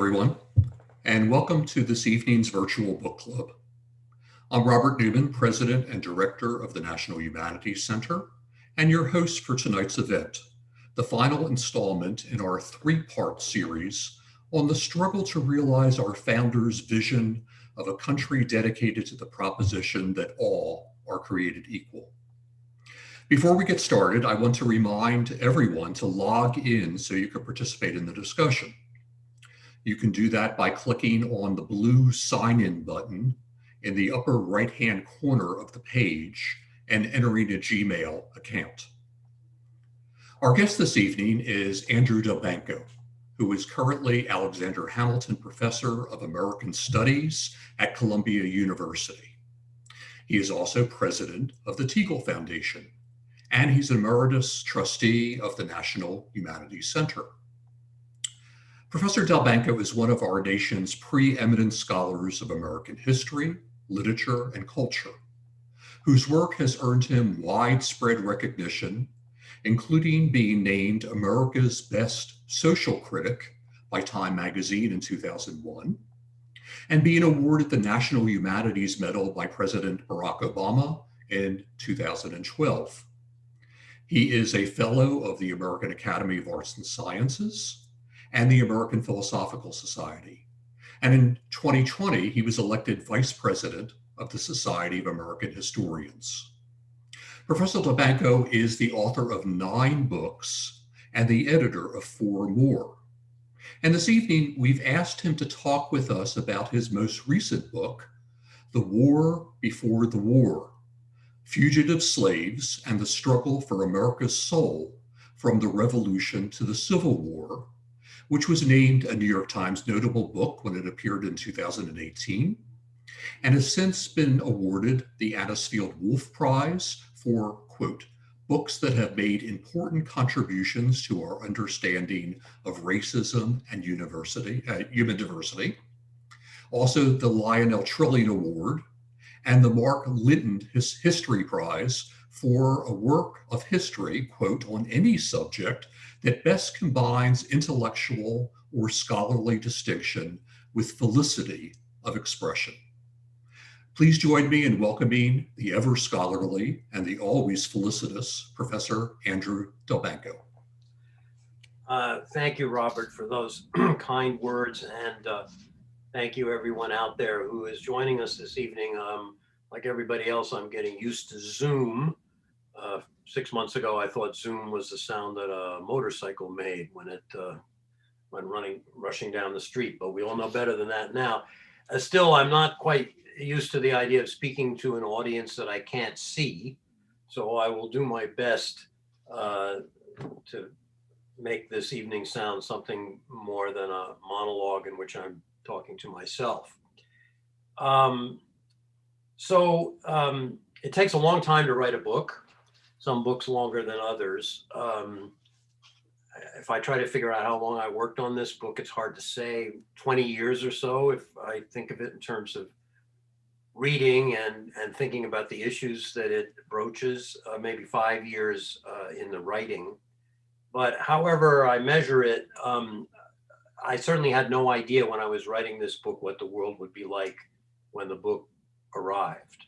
everyone, and welcome to this evening's virtual book club. I'm Robert Newman, President and Director of the National Humanities Center, and your host for tonight's event, the final installment in our three-part series on the struggle to realize our founders' vision of a country dedicated to the proposition that all are created equal. Before we get started, I want to remind everyone to log in so you can participate in the discussion. You can do that by clicking on the blue sign-in button in the upper right-hand corner of the page and entering a Gmail account. Our guest this evening is Andrew Delbanco, who is currently Alexander Hamilton Professor of American Studies at Columbia University. He is also president of the Teagle Foundation, and he's emeritus trustee of the National Humanities Center. Professor Delbanco is one of our nation's preeminent scholars of American history, literature, and culture, whose work has earned him widespread recognition, including being named America's Best Social Critic by Time magazine in 2001, and being awarded the National Humanities Medal by President Barack Obama in 2012. He is a fellow of the American Academy of Arts and Sciences and the American Philosophical Society. And in 2020, he was elected vice president of the Society of American Historians. Professor Delbanco is the author of 9 books and the editor of 4 more. And this evening, we've asked him to talk with us about his most recent book, The War Before the War: Fugitive Slaves and the Struggle for America's Soul from the Revolution to the Civil War, which was named a New York Times notable book when it appeared in 2018, and has since been awarded the Anisfield Wolf Prize for, quote, books that have made important contributions to our understanding of racism and human diversity. Also the Lionel Trilling Award and the Mark Litton History Prize for a work of history, quote, on any subject that best combines intellectual or scholarly distinction with felicity of expression. Please join me in welcoming the ever scholarly and the always felicitous Professor Andrew Delbanco. Thank you, Robert, for those kind words, and thank you everyone out there who is joining us this evening. Like everybody else, I'm getting used to Zoom. 6 months ago, I thought Zoom was the sound that a motorcycle made when it went rushing down the street, but we all know better than that now. Still, I'm not quite used to the idea of speaking to an audience that I can't see, so I will do my best to make this evening sound something more than a monologue in which I'm talking to myself. It takes a long time to write a book. Some books longer than others. If I try to figure out how long I worked on this book, it's hard to say. 20 years or so, if I think of it in terms of reading and thinking about the issues that it broaches, maybe 5 years in the writing. But however I measure it, I certainly had no idea when I was writing this book what the world would be like when the book arrived.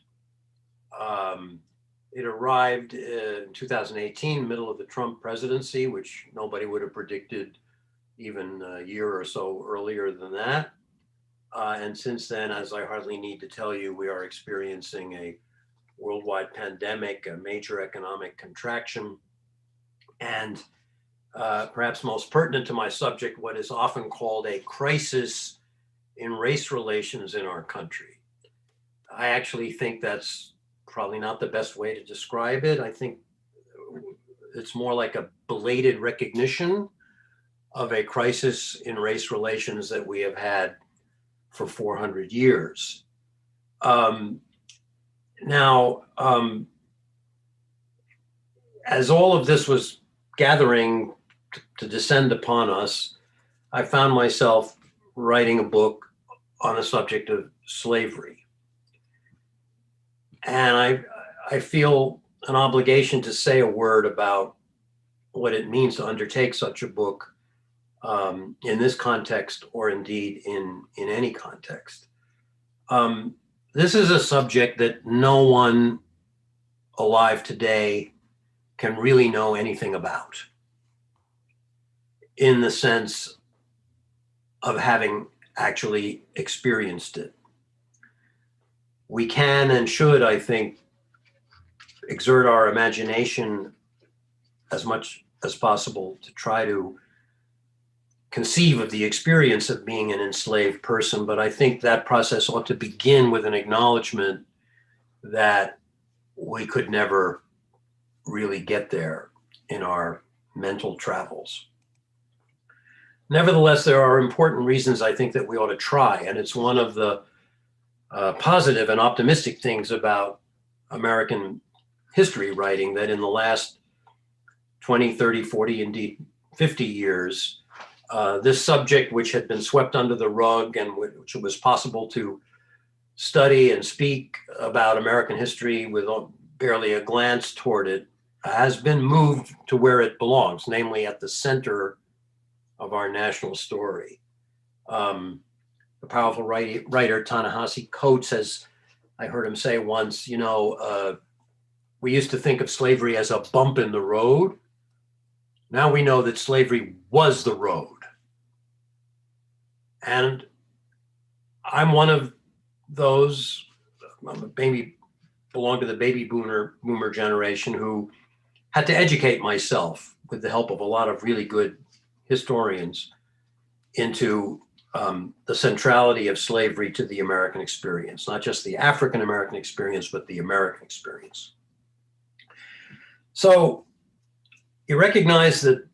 It arrived in 2018, middle of the Trump presidency, which nobody would have predicted even a year or so earlier than that. And since then, as I hardly need to tell you, we are experiencing a worldwide pandemic, a major economic contraction, and perhaps most pertinent to my subject, what is often called a crisis in race relations in our country. I actually think that's probably not the best way to describe it. I think it's more like a belated recognition of a crisis in race relations that we have had for 400 years. As all of this was gathering to descend upon us, I found myself writing a book on the subject of slavery. And I feel an obligation to say a word about what it means to undertake such a book in this context, or indeed in any context. This is a subject that no one alive today can really know anything about, in the sense of having actually experienced it. We can and should, I think, exert our imagination as much as possible to try to conceive of the experience of being an enslaved person, but I think that process ought to begin with an acknowledgement that we could never really get there in our mental travels. Nevertheless, there are important reasons I think that we ought to try, and it's one of the positive and optimistic things about American history writing, that in the last 20, 30, 40, indeed 50 years, this subject, which had been swept under the rug and which it was possible to study and speak about American history with barely a glance toward it, has been moved to where it belongs, namely at the center of our national story. The powerful writer Ta-Nehisi Coates has, I heard him say once, we used to think of slavery as a bump in the road. Now we know that slavery was the road. And I'm one of those, belong to the baby boomer generation, who had to educate myself with the help of a lot of really good historians into the centrality of slavery to the American experience, not just the African American experience, but the American experience. So you recognize the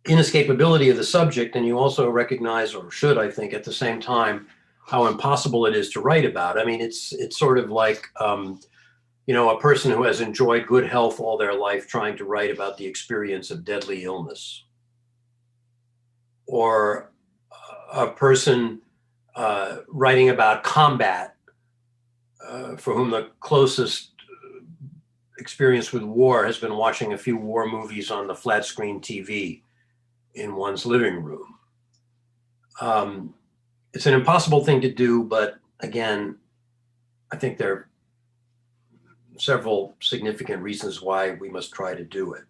inescapability of the subject, and you also recognize, or should, I think, at the same time, how impossible it is to write about. I mean, it's sort of like, a person who has enjoyed good health all their life trying to write about the experience of deadly illness. Or a person writing about combat, for whom the closest experience with war has been watching a few war movies on the flat screen TV in one's living room. It's an impossible thing to do, but again, I think there are several significant reasons why we must try to do it.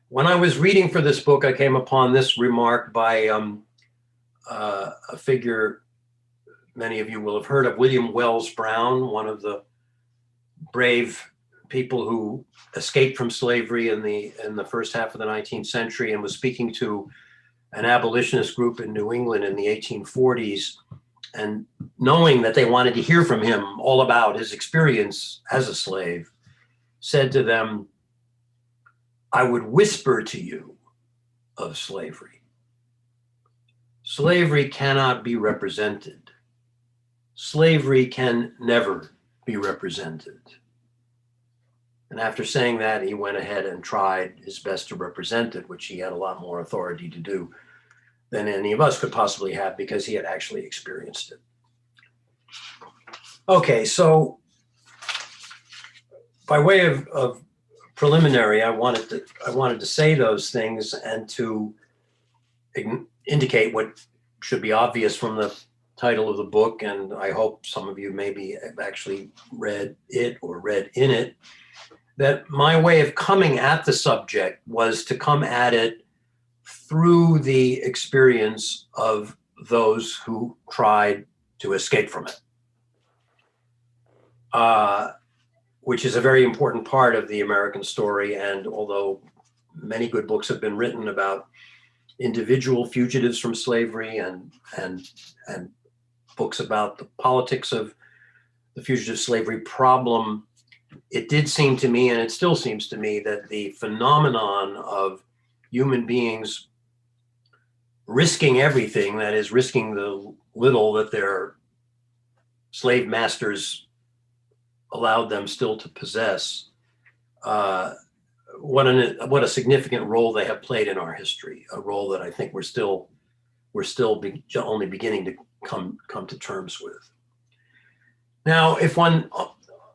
When I was reading for this book, I came upon this remark by a figure many of you will have heard of, William Wells Brown, one of the brave people who escaped from slavery in the first half of the 19th century, and was speaking to an abolitionist group in New England in the 1840s, and knowing that they wanted to hear from him all about his experience as a slave, said to them, "I would whisper to you of slavery. Slavery cannot be represented. Slavery can never be represented." And after saying that, he went ahead and tried his best to represent it, which he had a lot more authority to do than any of us could possibly have, because he had actually experienced it. Okay, so by way of preliminary, I wanted to say those things and to indicate what should be obvious from the title of the book, and I hope some of you maybe have actually read it or read in it, that my way of coming at the subject was to come at it through the experience of those who tried to escape from it, which is a very important part of the American story. And although many good books have been written about individual fugitives from slavery and books about the politics of the fugitive slavery problem, it did seem to me, and it still seems to me, that the phenomenon of human beings risking everything, that is, risking the little that their slave masters allowed them still to possess, what a significant role they have played in our history, a role that I think we're still only beginning to come to terms with. Now, if one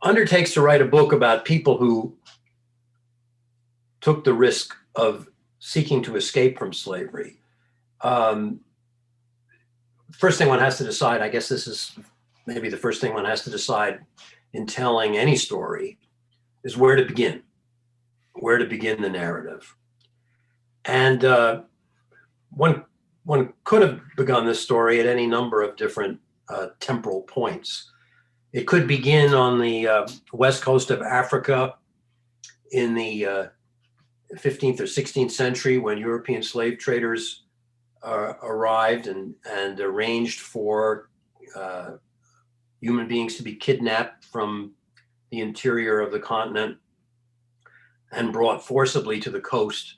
undertakes to write a book about people who took the risk of seeking to escape from slavery, First thing one has to decide, I guess this is maybe the first thing one has to decide in telling any story, is where to begin the narrative. And one could have begun this story at any number of different temporal points. It could begin on the west coast of Africa in the 15th or 16th century, when European slave traders arrived and arranged for human beings to be kidnapped from the interior of the continent and brought forcibly to the coast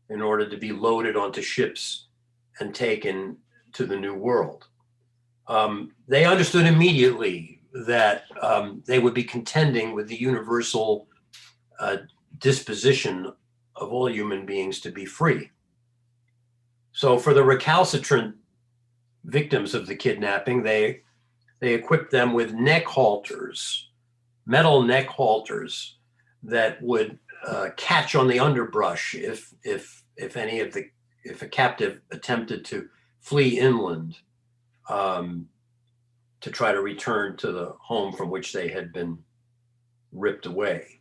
in order to be loaded onto ships and taken to the New World. They understood immediately that they would be contending with the universal disposition of all human beings to be free. So for the recalcitrant victims of the kidnapping, they equipped them with neck halters, metal neck halters that would catch on the underbrush if a captive attempted to flee inland to try to return to the home from which they had been ripped away.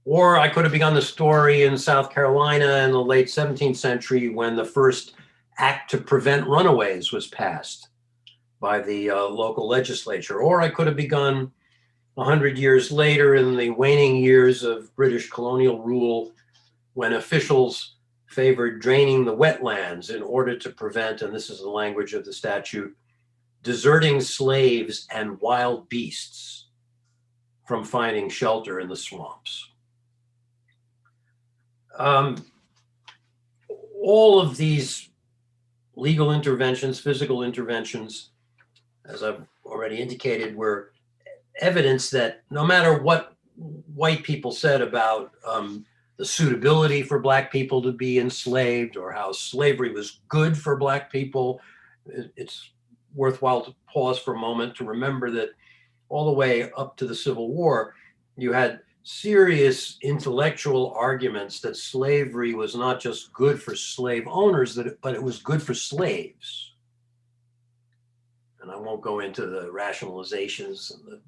Or I could have begun the story in South Carolina in the late 17th century, when the first act to prevent runaways was passed by the local legislature. Or I could have begun 100 years later in the waning years of British colonial rule, when officials favored draining the wetlands in order to prevent, and this is the language of the statute, deserting slaves and wild beasts from finding shelter in the swamps. All of these legal interventions, physical interventions, as I've already indicated, were evidence that no matter what white people said about the suitability for Black people to be enslaved, or how slavery was good for Black people, it's worthwhile to pause for a moment to remember that all the way up to the Civil War, you had serious intellectual arguments that slavery was not just good for slave owners, but it was good for slaves. And I won't go into the rationalizations and the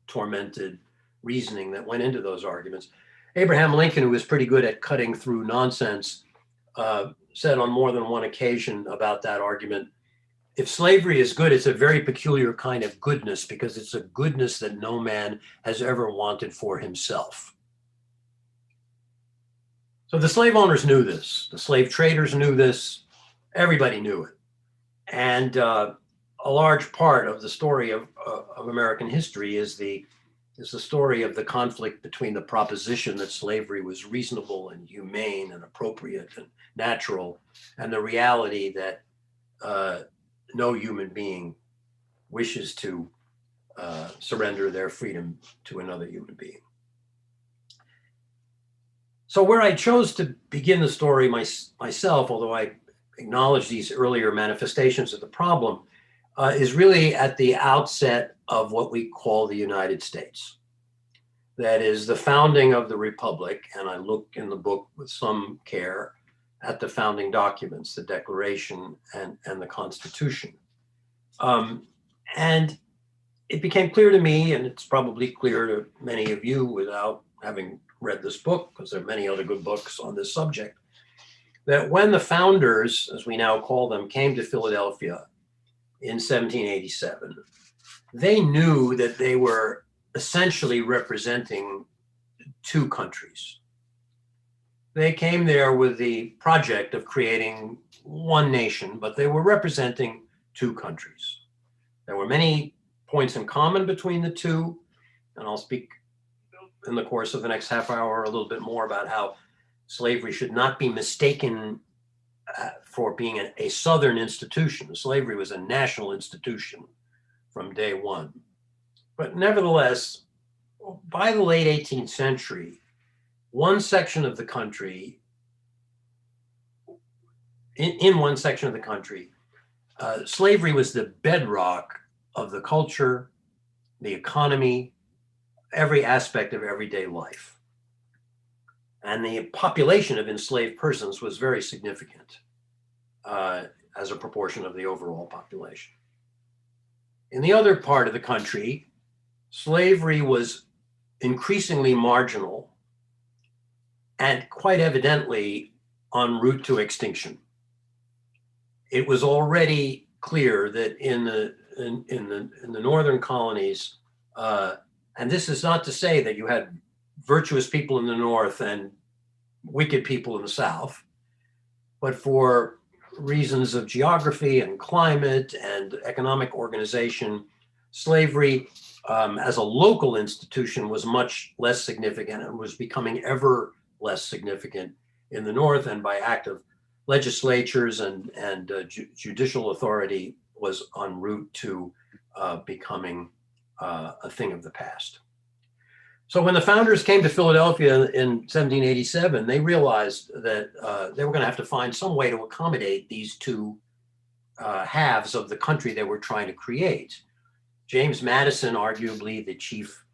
tormented reasoning that went into those arguments. Abraham Lincoln, who was pretty good at cutting through nonsense, said on more than one occasion about that argument, if slavery is good, it's a very peculiar kind of goodness, because it's a goodness that no man has ever wanted for himself. So the slave owners knew this, the slave traders knew this, everybody knew it. And a large part of the story of American history is the story of the conflict between the proposition that slavery was reasonable and humane and appropriate and natural, and the reality that no human being wishes to surrender their freedom to another human being. So where I chose to begin the story myself, although I acknowledge these earlier manifestations of the problem, is really at the outset of what we call the United States. That is the founding of the Republic, and I look in the book with some care at the founding documents, the Declaration and the Constitution. And it became clear to me, and it's probably clear to many of you without having read this book, because there are many other good books on this subject, that when the founders, as we now call them, came to Philadelphia in 1787, they knew that they were essentially representing two countries. They came there with the project of creating one nation, but they were representing two countries. There were many points in common between the two, and I'll speak in the course of the next half hour a little bit more about how slavery should not be mistaken for being a Southern institution. Slavery was a national institution from day one. But nevertheless, by the late 18th century, one section of the country, in one section of the country, slavery was the bedrock of the culture, the economy, every aspect of everyday life. And the population of enslaved persons was very significant. as a proportion of the overall population. In the other part of the country, slavery was increasingly marginal and quite evidently en route to extinction. It was already clear that in the northern colonies, and this is not to say that you had virtuous people in the north and wicked people in the south, but for reasons of geography and climate and economic organization, slavery as a local institution was much less significant and was becoming ever less significant in the north, and by act of legislatures and judicial authority was en route to becoming a thing of the past. So when the founders came to Philadelphia in 1787, they realized that they were going to have to find some way to accommodate these two halves of the country they were trying to create. James Madison, arguably the chief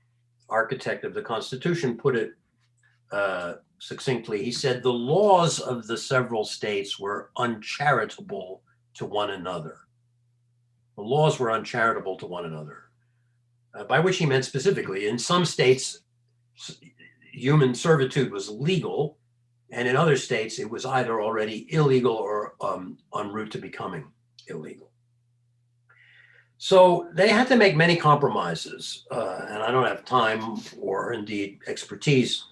architect of the Constitution, put it succinctly. He said, the laws of the several states were uncharitable to one another. The laws were uncharitable to one another. By which he meant specifically, in some states, human servitude was legal, and in other states, it was either already illegal or en route to becoming illegal. So they had to make many compromises, and I don't have time or indeed expertise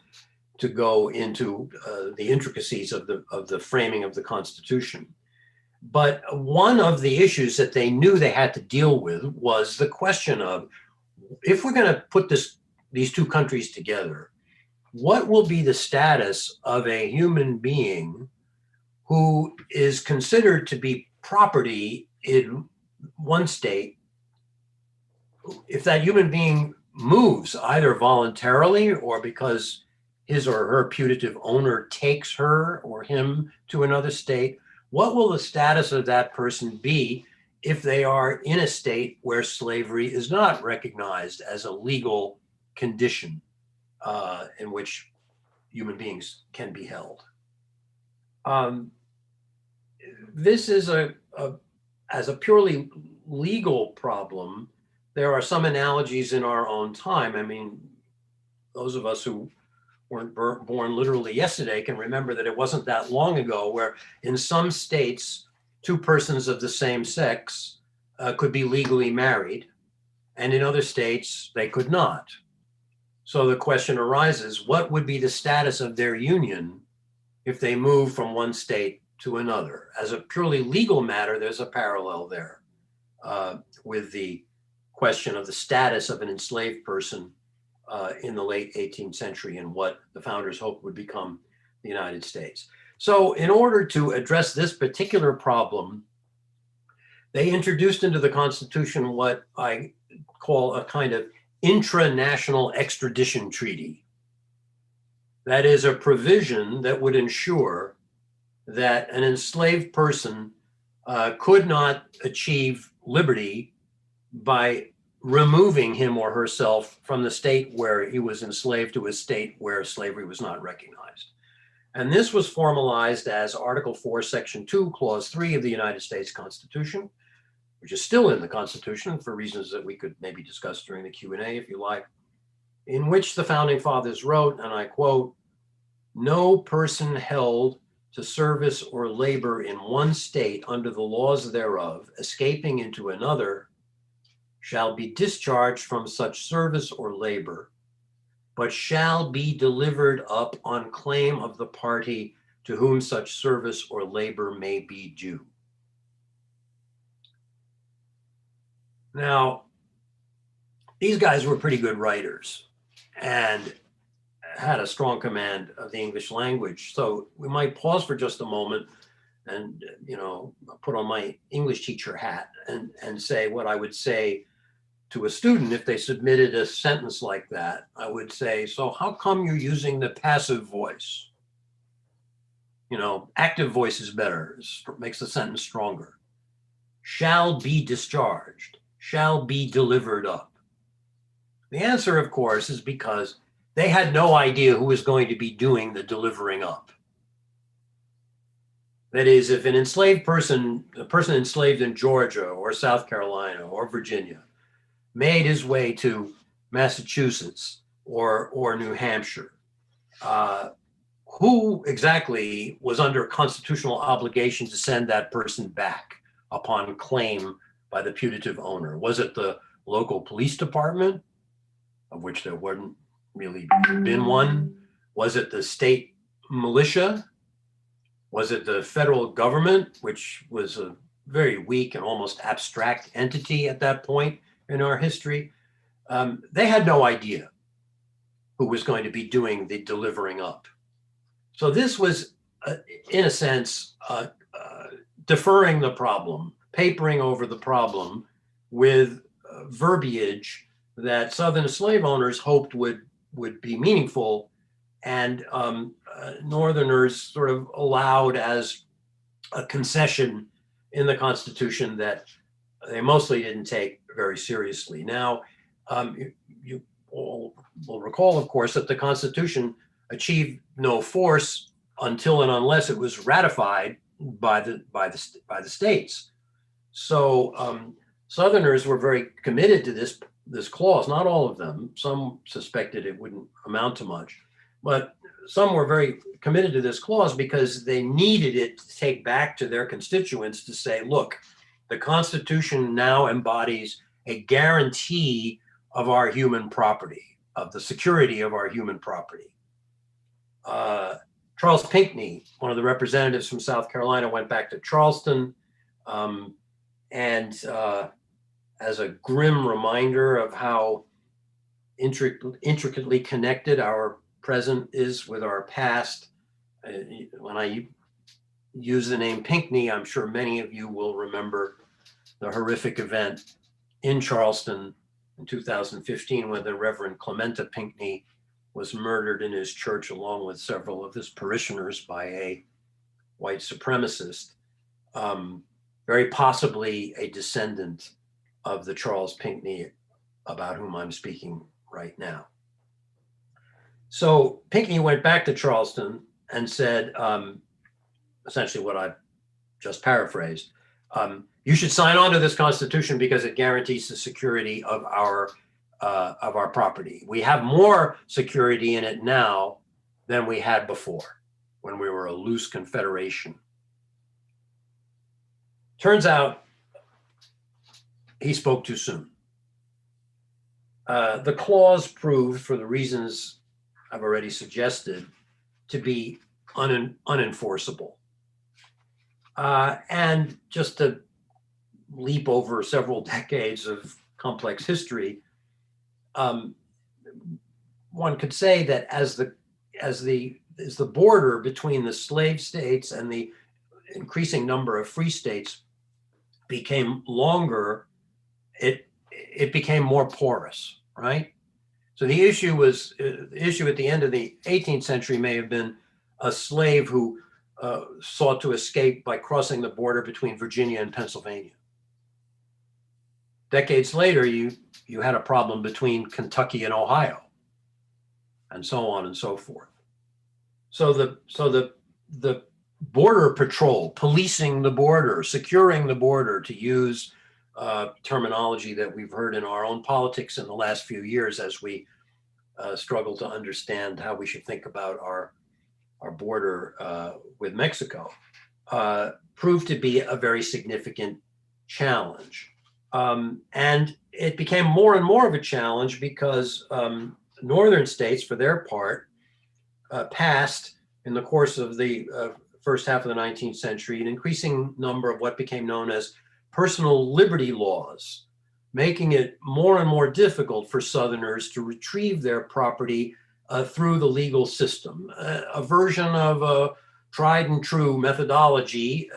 to go into the intricacies of the framing of the Constitution. But one of the issues that they knew they had to deal with was the question of, if we're going to put these two countries together, what will be the status of a human being who is considered to be property in one state, if that human being moves either voluntarily or because his or her putative owner takes her or him to another state? What will the status of that person be if they are in a state where slavery is not recognized as a legal condition in which human beings can be held? This is as a purely legal problem, there are some analogies in our own time. I mean, those of us who weren't born literally yesterday can remember that it wasn't that long ago where in some states, two persons of the same sex could be legally married, and in other states, they could not. So the question arises, what would be the status of their union if they move from one state to another? As a purely legal matter, there's a parallel there with the question of the status of an enslaved person in the late 18th century and what the founders hoped would become the United States. So in order to address this particular problem, they introduced into the Constitution what I call a kind of intranational extradition treaty. That is a provision that would ensure that an enslaved person could not achieve liberty by removing him or herself from the state where he was enslaved to a state where slavery was not recognized. And this was formalized as Article 4, Section 2, Clause 3 of the United States Constitution, which is still in the Constitution for reasons that we could maybe discuss during the Q&A if you like, in which the Founding Fathers wrote, and I quote, "No person held to service or labor in one state under the laws thereof, escaping into another, shall be discharged from such service or labor, but shall be delivered up on claim of the party to whom such service or labor may be due." Now, these guys were pretty good writers and had a strong command of the English language. So we might pause for just a moment and, put on my English teacher hat and say what I would say to a student if they submitted a sentence like that. I would say, so how come you're using the passive voice? Active voice is better, makes the sentence stronger. Shall be discharged, shall be delivered up. The answer, of course, is because they had no idea who was going to be doing the delivering up. That is, if an enslaved person, a person enslaved in Georgia or South Carolina or Virginia, made his way to Massachusetts or New Hampshire, uh, who exactly was under constitutional obligation to send that person back upon claim by the putative owner? Was it the local police department, of which there wouldn't really been one? Was it the state militia? Was it the federal government, which was a very weak and almost abstract entity at that point in our history? They had no idea who was going to be doing the delivering up. So this was, in a sense, deferring the problem, papering over the problem with verbiage that Southern slave owners hoped would be meaningful, and Northerners sort of allowed as a concession in the Constitution that they mostly didn't take very seriously. Now, you all will recall, of course, that the Constitution achieved no force until and unless it was ratified by the states. So Southerners were very committed to this clause. Not all of them. Some suspected it wouldn't amount to much, but some were very committed to this clause because they needed it to take back to their constituents to say, look, the Constitution now embodies a guarantee of our human property, of the security of our human property. Charles Pinckney, one of the representatives from South Carolina, went back to Charleston, and as a grim reminder of how intricately connected our present is with our past. When I use the name Pinckney, I'm sure many of you will remember the horrific event in Charleston in 2015 when the Reverend Clementa Pinckney was murdered in his church along with several of his parishioners by a white supremacist, very possibly a descendant of the Charles Pinckney about whom I'm speaking right now. So Pinckney went back to Charleston and said, essentially what I've just paraphrased, you should sign on to this Constitution because it guarantees the security of our property. We have more security in it now than we had before when we were a loose confederation. Turns out he spoke too soon. The clause proved, for the reasons I've already suggested, to be unenforceable. And just to leap over several decades of complex history, one could say that as the border between the slave states and the increasing number of free states became longer, it became more porous, right? So the issue at the end of the 18th century may have been a slave who sought to escape by crossing the border between Virginia and Pennsylvania. Decades later, you had a problem between Kentucky and Ohio, and so on and so forth. So the border patrol, policing the border, securing the border, to use terminology that we've heard in our own politics in the last few years as we struggle to understand how we should think about our border with Mexico, proved to be a very significant challenge. And it became more and more of a challenge because northern states, for their part, passed in the course of the first half of the 19th century an increasing number of what became known as personal liberty laws, making it more and more difficult for Southerners to retrieve their property through the legal system. A version of a tried and true methodology,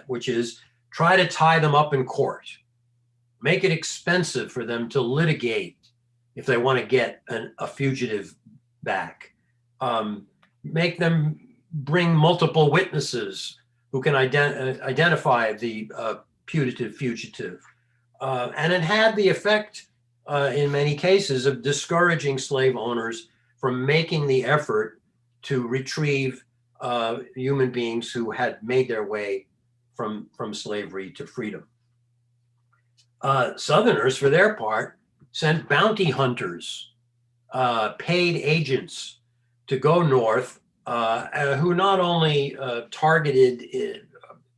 which is try to tie them up in court, make it expensive for them to litigate if they want to get a fugitive back, make them bring multiple witnesses who can identify the putative fugitive. And it had the effect, in many cases, of discouraging slave owners from making the effort to retrieve human beings who had made their way from slavery to freedom. Southerners, for their part, sent bounty hunters, paid agents to go north, who not only targeted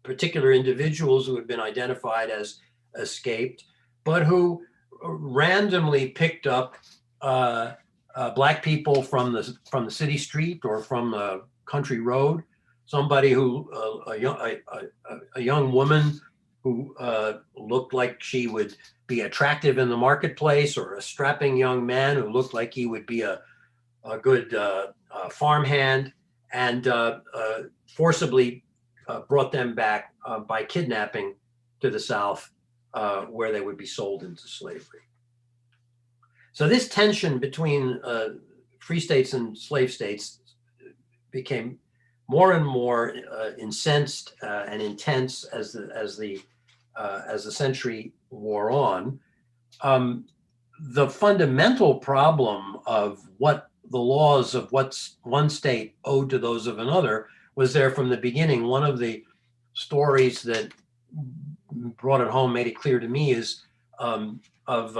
particular individuals who had been identified as escaped, but who randomly picked up Black people from the city street or from the country road. Somebody who a young woman who looked like she would be attractive in the marketplace, or a strapping young man who looked like he would be a good farmhand, and forcibly brought them back by kidnapping to the South, where they would be sold into slavery. So this tension between free states and slave states became more and more incensed and intense as the century wore on. The fundamental problem of what the laws of what's one state owed to those of another was there from the beginning. One of the stories that brought it home, made it clear to me, is of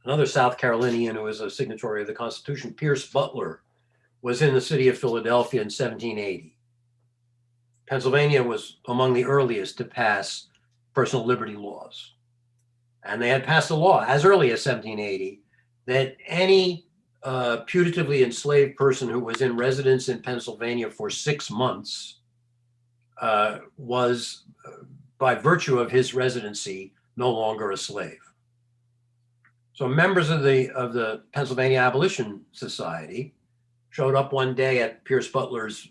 another South Carolinian who was a signatory of the Constitution, Pierce Butler, was in the city of Philadelphia in 1780. Pennsylvania was among the earliest to pass personal liberty laws. And they had passed a law as early as 1780 that any putatively enslaved person who was in residence in Pennsylvania for 6 months was, by virtue of his residency, no longer a slave. So members of the Pennsylvania Abolition Society showed up one day at Pierce Butler's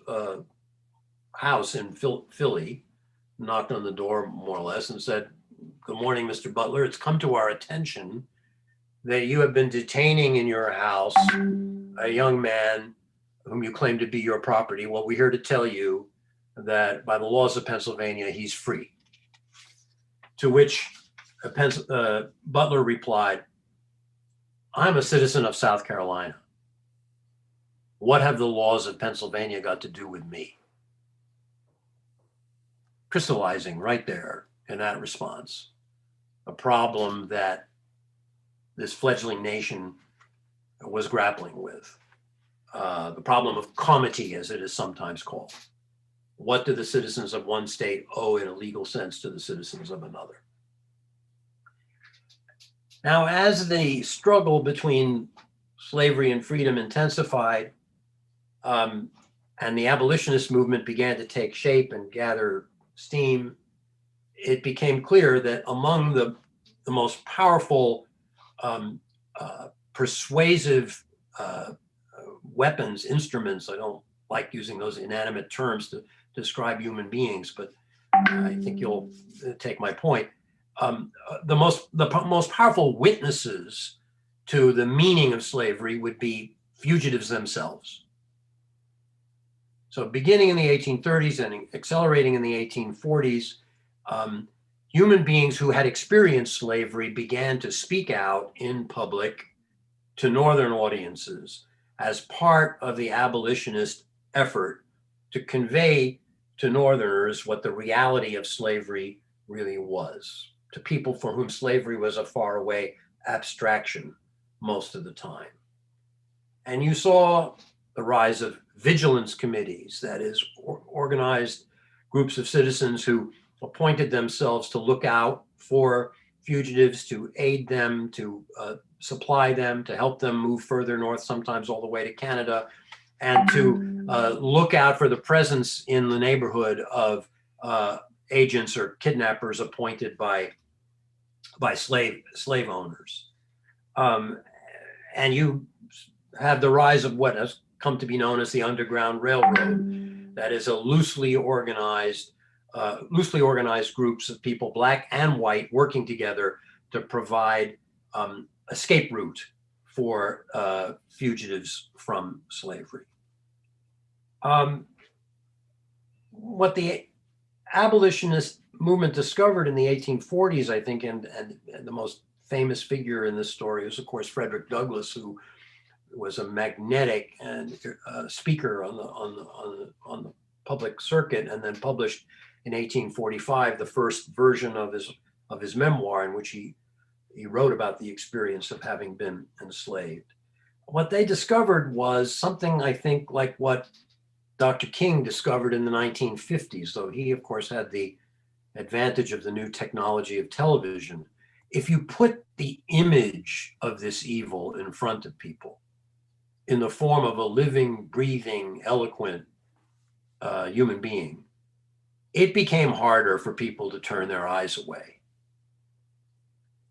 house in Philly, knocked on the door more or less and said, "Good morning, Mr. Butler. It's come to our attention that you have been detaining in your house a young man whom you claim to be your property. Well, we're here to tell you that by the laws of Pennsylvania, he's free." To which Butler replied, "I'm a citizen of South Carolina. What have the laws of Pennsylvania got to do with me?" Crystallizing right there in that response a problem that this fledgling nation was grappling with, the problem of comity, as it is sometimes called. What do the citizens of one state owe in a legal sense to the citizens of another? Now, as the struggle between slavery and freedom intensified, and the abolitionist movement began to take shape and gather steam, it became clear that among the most powerful persuasive weapons, instruments — I don't like using those inanimate terms to describe human beings, but I think you'll take my point. The most powerful witnesses to the meaning of slavery would be fugitives themselves. So beginning in the 1830s and accelerating in the 1840s, human beings who had experienced slavery began to speak out in public to Northern audiences as part of the abolitionist effort to convey to Northerners what the reality of slavery really was, to people for whom slavery was a faraway abstraction most of the time. And you saw the rise of vigilance committees, that is, organized groups of citizens who appointed themselves to look out for fugitives, to aid them, to supply them, to help them move further north, sometimes all the way to Canada, and to look out for the presence in the neighborhood of agents or kidnappers appointed by slave owners. And you have the rise of what has come to be known as the Underground Railroad. That is a loosely organized groups of people, Black and white, working together to provide escape route for fugitives from slavery. What the abolitionist movement discovered in the 1840s, I think, and the most famous figure in this story is, of course, Frederick Douglass, who was a magnetic and speaker on the public circuit, and then published in 1845 the first version of his memoir, in which he wrote about the experience of having been enslaved. What they discovered was something, I think, like what Dr. King discovered in the 1950s, though he, of course, had the advantage of the new technology of television. If you put the image of this evil in front of people in the form of a living, breathing, eloquent human being, it became harder for people to turn their eyes away.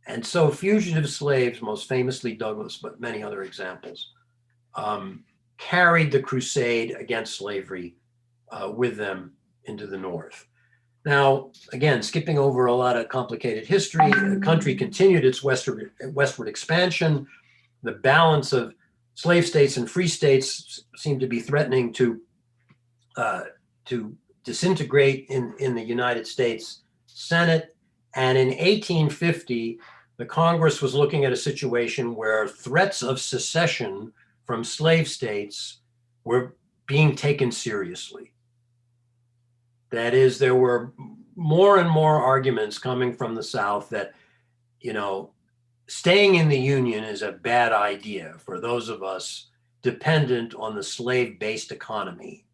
And so fugitive slaves, most famously Douglass, but many other examples, carried the crusade against slavery with them into the North. Now, again, skipping over a lot of complicated history, the country continued its westward expansion. The balance of slave states and free states seemed to be threatening to disintegrate in the United States Senate. And in 1850, the Congress was looking at a situation where threats of secession from slave states were being taken seriously. That is, there were more and more arguments coming from the South that, staying in the Union is a bad idea for those of us dependent on the slave-based economy,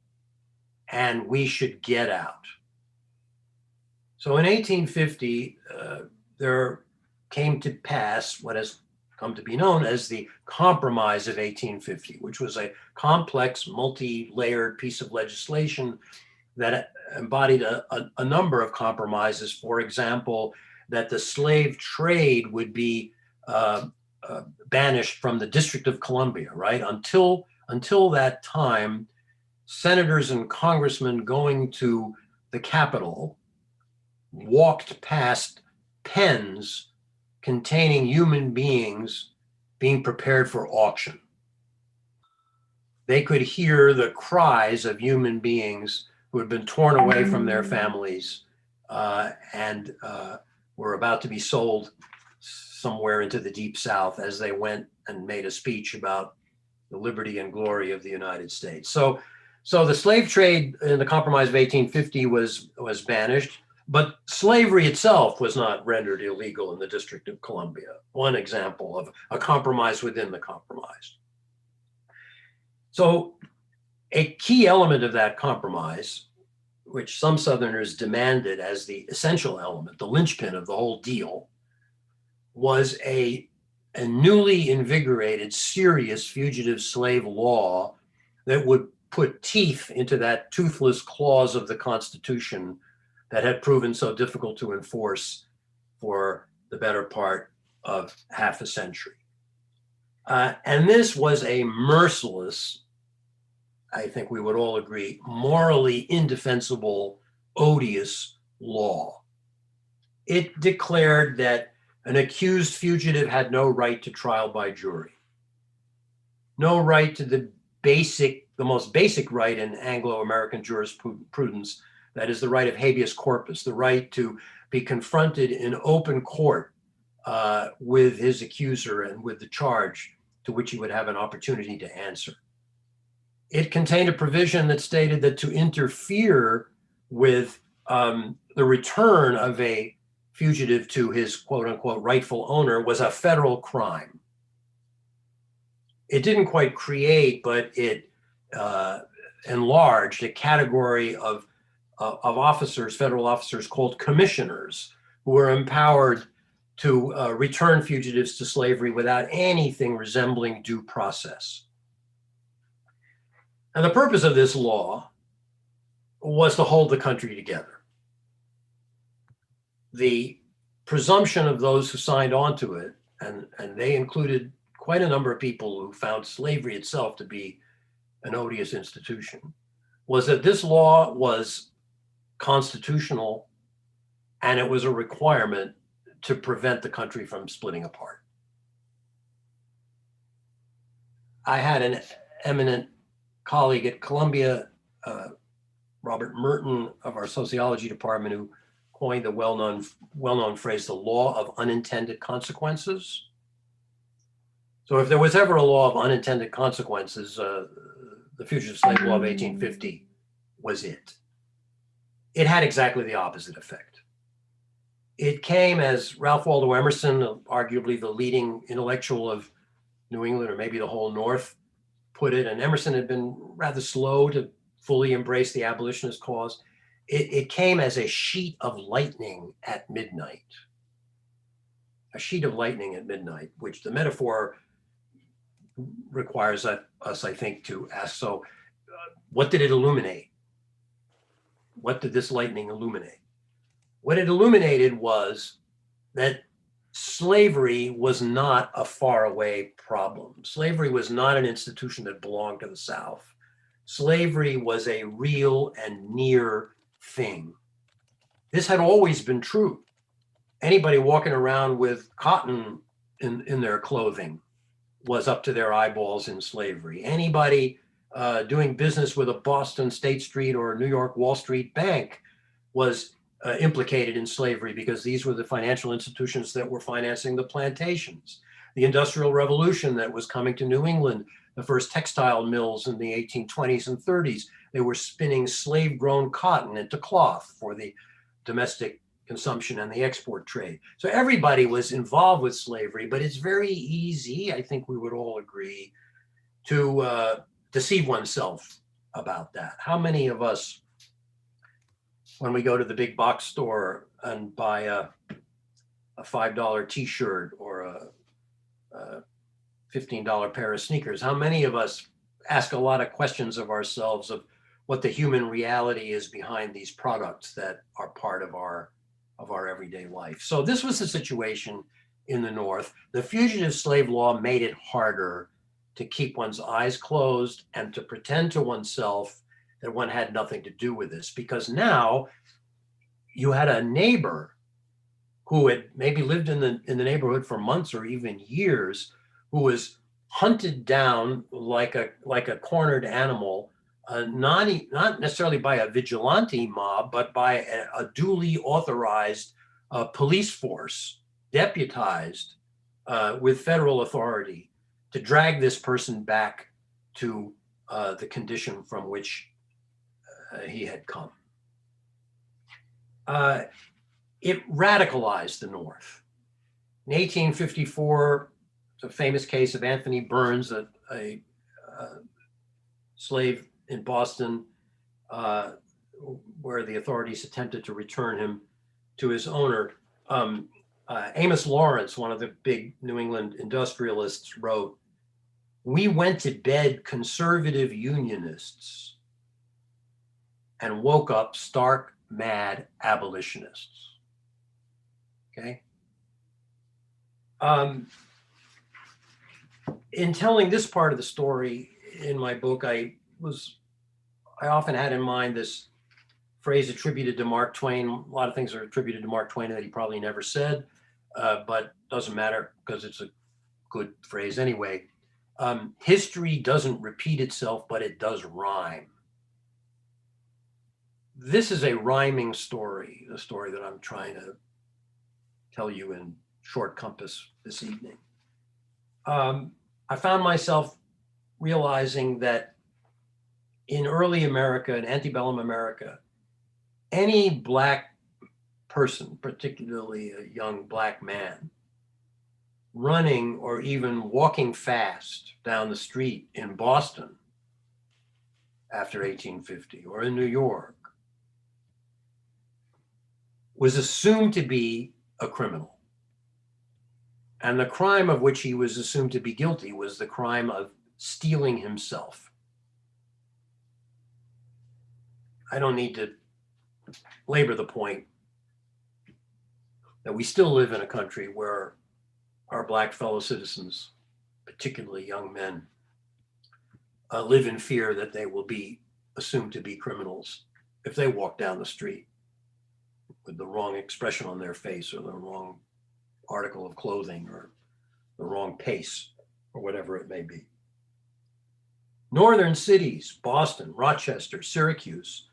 and we should get out. So in 1850, there came to pass what has come to be known as the Compromise of 1850, which was a complex, multi-layered piece of legislation that embodied a number of compromises. For example, that the slave trade would be banished from the District of Columbia, right? Until that time, senators and congressmen going to the Capitol walked past pens containing human beings being prepared for auction. They could hear the cries of human beings who had been torn away from their families and were about to be sold somewhere into the Deep South as they went and made a speech about the liberty and glory of the United States. So the slave trade in the Compromise of 1850 was banished, but slavery itself was not rendered illegal in the District of Columbia. One example of a compromise within the compromise. So a key element of that compromise, which some Southerners demanded as the essential element, the linchpin of the whole deal, was a newly invigorated, serious fugitive slave law that would put teeth into that toothless clause of the Constitution that had proven so difficult to enforce for the better part of half a century. And this was a merciless, I think we would all agree, morally indefensible, odious law. It declared that an accused fugitive had no right to trial by jury, no right to the most basic right in Anglo-American jurisprudence, that is the right of habeas corpus, the right to be confronted in open court with his accuser and with the charge to which he would have an opportunity to answer. It contained a provision that stated that to interfere with the return of a fugitive to his quote unquote rightful owner was a federal crime. It didn't quite create, but it enlarged a category of officers, federal officers called commissioners, who were empowered to return fugitives to slavery without anything resembling due process. And the purpose of this law was to hold the country together. The presumption of those who signed on to it, and they included quite a number of people who found slavery itself to be an odious institution, was that this law was constitutional and it was a requirement to prevent the country from splitting apart. I had an eminent colleague at Columbia, Robert Merton of our sociology department, who coined the well-known phrase, the law of unintended consequences. So if there was ever a law of unintended consequences, the Fugitive Slave Law of 1850 was it. It had exactly the opposite effect. It came, as Ralph Waldo Emerson, arguably the leading intellectual of New England, or maybe the whole North, put it, and Emerson had been rather slow to fully embrace the abolitionist cause. It came as a sheet of lightning at midnight. A sheet of lightning at midnight, which the metaphor requires us, I think, to ask, so what did it illuminate? What did this lightning illuminate? What it illuminated was that slavery was not a faraway problem. Slavery was not an institution that belonged to the South. Slavery was a real and near thing. This had always been true. Anybody walking around with cotton in their clothing was up to their eyeballs in slavery. Anybody doing business with a Boston State Street or New York Wall Street bank was implicated in slavery, because these were the financial institutions that were financing the plantations. The Industrial Revolution that was coming to New England, the first textile mills in the 1820s and 30s, they were spinning slave-grown cotton into cloth for the domestic consumption and the export trade. So everybody was involved with slavery, but it's very easy, I think we would all agree, to deceive oneself about that. How many of us, when we go to the big box store and buy a $5 t-shirt or a $15 pair of sneakers, how many of us ask a lot of questions of ourselves of what the human reality is behind these products that are part of our everyday life? So this was the situation in the North. The fugitive slave law made it harder to keep one's eyes closed and to pretend to oneself that one had nothing to do with this, because now you had a neighbor who had maybe lived in the neighborhood for months or even years, who was hunted down like a cornered animal, not necessarily by a vigilante mob, but by a duly authorized police force, deputized with federal authority, to drag this person back to the condition from which he had come. It radicalized the North. In 1854, it's a famous case of Anthony Burns, a slave in Boston, where the authorities attempted to return him to his owner. Amos Lawrence, one of the big New England industrialists, wrote, "We went to bed conservative Unionists and woke up stark, mad abolitionists." Okay. In telling this part of the story in my book, I often had in mind this phrase attributed to Mark Twain. A lot of things are attributed to Mark Twain that he probably never said, but doesn't matter because it's a good phrase anyway. History doesn't repeat itself, but it does rhyme. This is a rhyming story, the story that I'm trying to tell you in short compass this evening. I found myself realizing that in early America, in antebellum America, any Black person, particularly a young Black man, running or even walking fast down the street in Boston after 1850 or in New York was assumed to be a criminal. And the crime of which he was assumed to be guilty was the crime of stealing himself. I don't need to labor the point that we still live in a country where our Black fellow citizens, particularly young men, live in fear that they will be assumed to be criminals if they walk down the street with the wrong expression on their face or the wrong article of clothing or the wrong pace or whatever it may be. Northern cities, Boston, Rochester, Syracuse,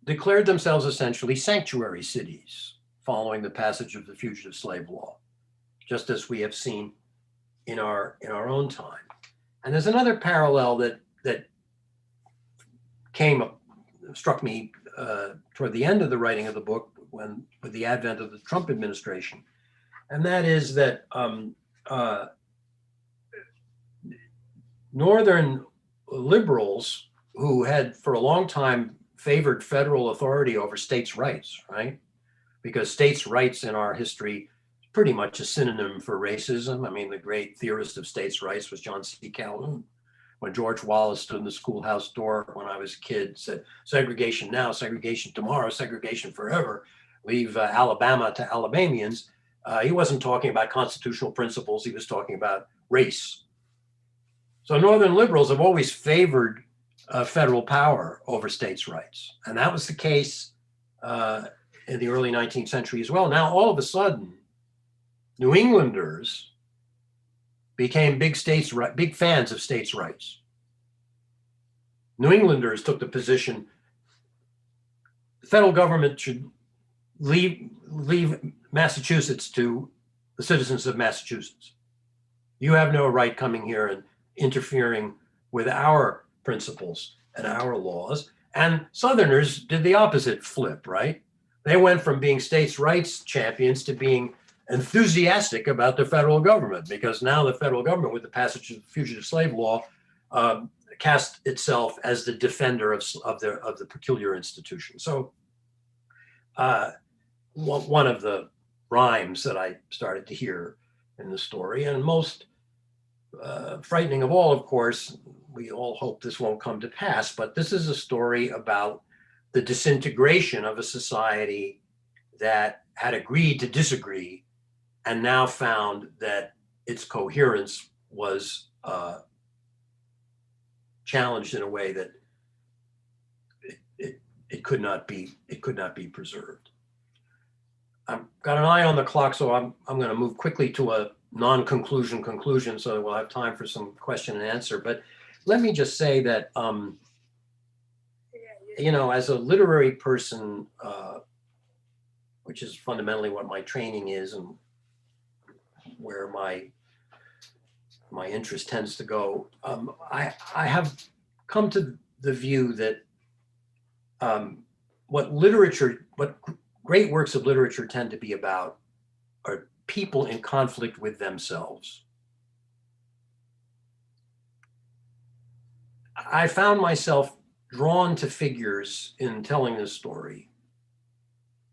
declared themselves essentially sanctuary cities following the passage of the Fugitive Slave Law, just as we have seen in our own time. And there's another parallel that came struck me toward the end of the writing of the book, with the advent of the Trump administration, and that is that Northern liberals who had for a long time favored federal authority over states' rights, right? Because states' rights in our history is pretty much a synonym for racism. I mean, the great theorist of states' rights was John C. Calhoun. When George Wallace stood in the schoolhouse door when I was a kid, said, segregation now, segregation tomorrow, segregation forever, leave Alabama to Alabamians, he wasn't talking about constitutional principles, he was talking about race. So Northern liberals have always favored federal power over states' rights. And that was the case in the early 19th century as well. Now, all of a sudden, New Englanders became big fans of states' rights. New Englanders took the position the federal government should leave Massachusetts to the citizens of Massachusetts. You have no right coming here and interfering with our principles and our laws. And Southerners did the opposite flip, right? They went from being states' rights champions to being enthusiastic about the federal government, because now the federal government, with the passage of the Fugitive Slave Law, cast itself as the defender of the peculiar institution. So one of the rhymes that I started to hear in the story, and most frightening of all, of course, we all hope this won't come to pass, but this is a story about the disintegration of a society that had agreed to disagree and now found that its coherence was challenged in a way that it could not be preserved. I've got an eye on the clock, so I'm going to move quickly to a non-conclusion conclusion, so we'll have time for some question and answer. But let me just say that, as a literary person, which is fundamentally what my training is and where my interest tends to go, I have come to the view that what great works of literature tend to be about are people in conflict with themselves. I found myself drawn to figures in telling this story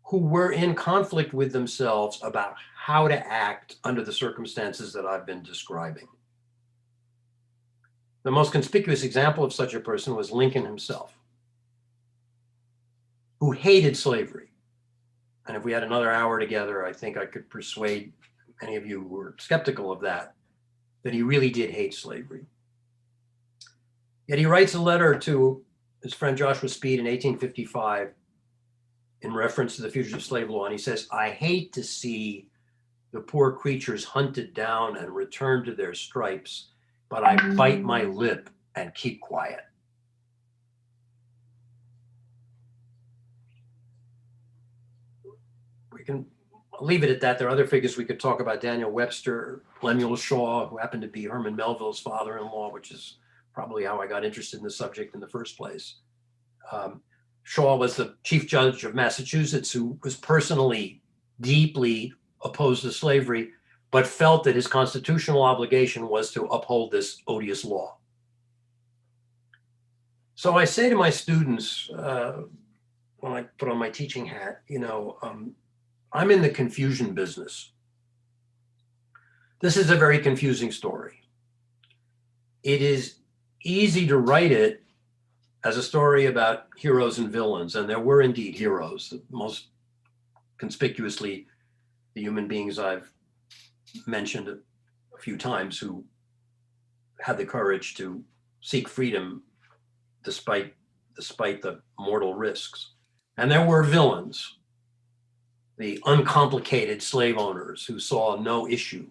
who were in conflict with themselves about how to act under the circumstances that I've been describing. The most conspicuous example of such a person was Lincoln himself, who hated slavery. And if we had another hour together, I think I could persuade any of you who were skeptical of that he really did hate slavery. Yet he writes a letter to his friend Joshua Speed in 1855 in reference to the Fugitive Slave Law, and he says, "I hate to see the poor creatures hunted down and returned to their stripes, but I bite my lip and keep quiet." We can leave it at that. There are other figures we could talk about: Daniel Webster, Lemuel Shaw, who happened to be Herman Melville's father-in-law, which is probably how I got interested in the subject in the first place. Shaw was the Chief Judge of Massachusetts, who was personally deeply opposed to slavery, but felt that his constitutional obligation was to uphold this odious law. So I say to my students, when I put on my teaching hat, I'm in the confusion business. This is a very confusing story. It is easy to write it as a story about heroes and villains, and there were indeed heroes, most conspicuously the human beings I've mentioned a few times who had the courage to seek freedom despite the mortal risks. And there were villains, the uncomplicated slave owners who saw no issue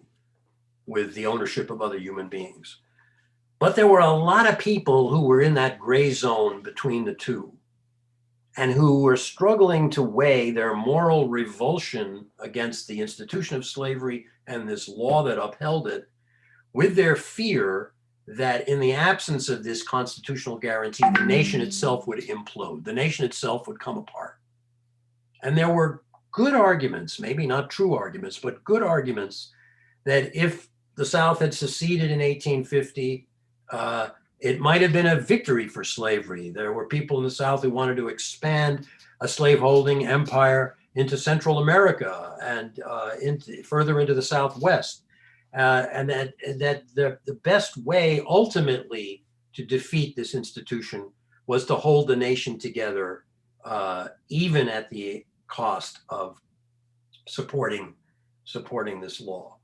with the ownership of other human beings. But there were a lot of people who were in that gray zone between the two, and who were struggling to weigh their moral revulsion against the institution of slavery and this law that upheld it with their fear that in the absence of this constitutional guarantee, the nation itself would implode. The nation itself would come apart. And there were good arguments, maybe not true arguments, but good arguments that if the South had seceded in 1850, it might have been a victory for slavery. There were people in the South who wanted to expand a slaveholding empire into Central America and further into the Southwest. And that the best way ultimately to defeat this institution was to hold the nation together, even at the cost of supporting this law.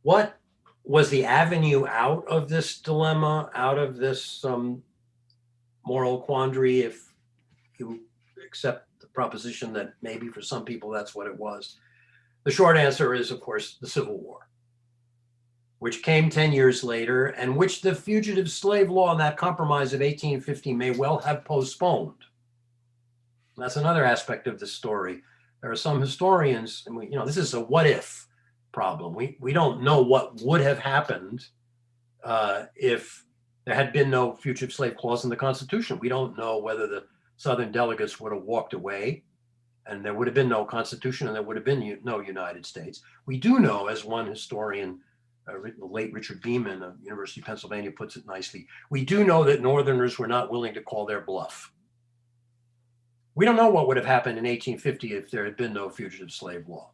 What was the avenue out of this dilemma, out of this moral quandary, if you accept the proposition that maybe for some people that's what it was? The short answer is, of course, the Civil War, which came 10 years later, and which the Fugitive Slave Law and that compromise of 1850 may well have postponed. That's another aspect of the story. There are some historians, and this is a what if problem. We don't know what would have happened if there had been no fugitive slave clause in the Constitution. We don't know whether the Southern delegates would have walked away and there would have been no Constitution and there would have been no United States. We do know, as one historian, the late Richard Beeman of University of Pennsylvania puts it nicely, we do know that Northerners were not willing to call their bluff. We don't know what would have happened in 1850 if there had been no fugitive slave law.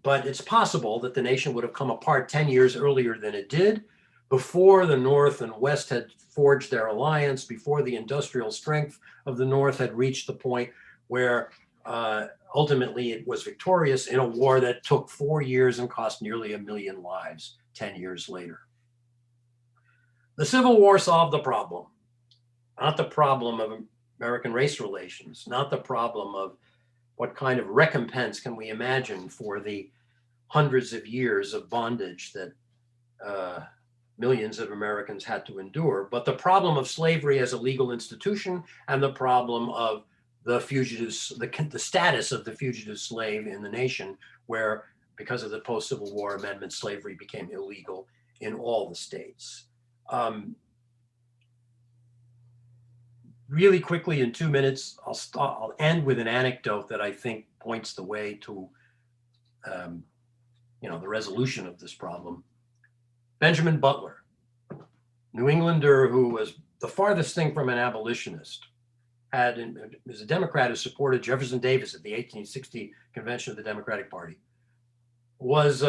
But it's possible that the nation would have come apart 10 years earlier than it did, before the North and West had forged their alliance, before the industrial strength of the North had reached the point where ultimately it was victorious in a war that took 4 years and cost nearly 1 million lives 10 years later. The Civil War solved the problem, not the problem of American race relations, not the problem of what kind of recompense can we imagine for the hundreds of years of bondage that millions of Americans had to endure, but the problem of slavery as a legal institution and the problem of the fugitives, the status of the fugitive slave in the nation, where because of the post-Civil War amendments, slavery became illegal in all the states. Really quickly, in 2 minutes, I'll end with an anecdote that I think points the way to the resolution of this problem. Benjamin Butler, New Englander who was the farthest thing from an abolitionist, was a Democrat who supported Jefferson Davis at the 1860 convention of the Democratic Party, was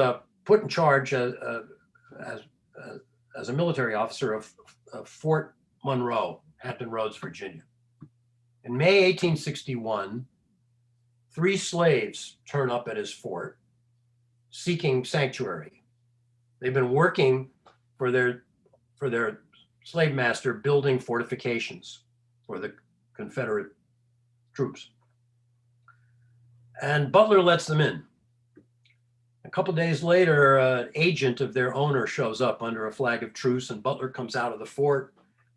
put in charge as a military officer of Fort Monroe, Hampton Roads, Virginia. In May 1861, 3 slaves turn up at his fort seeking sanctuary. They've been working for their slave master building fortifications for the Confederate troops. And Butler lets them in. A couple of days later, an agent of their owner shows up under a flag of truce, and Butler comes out of the fort,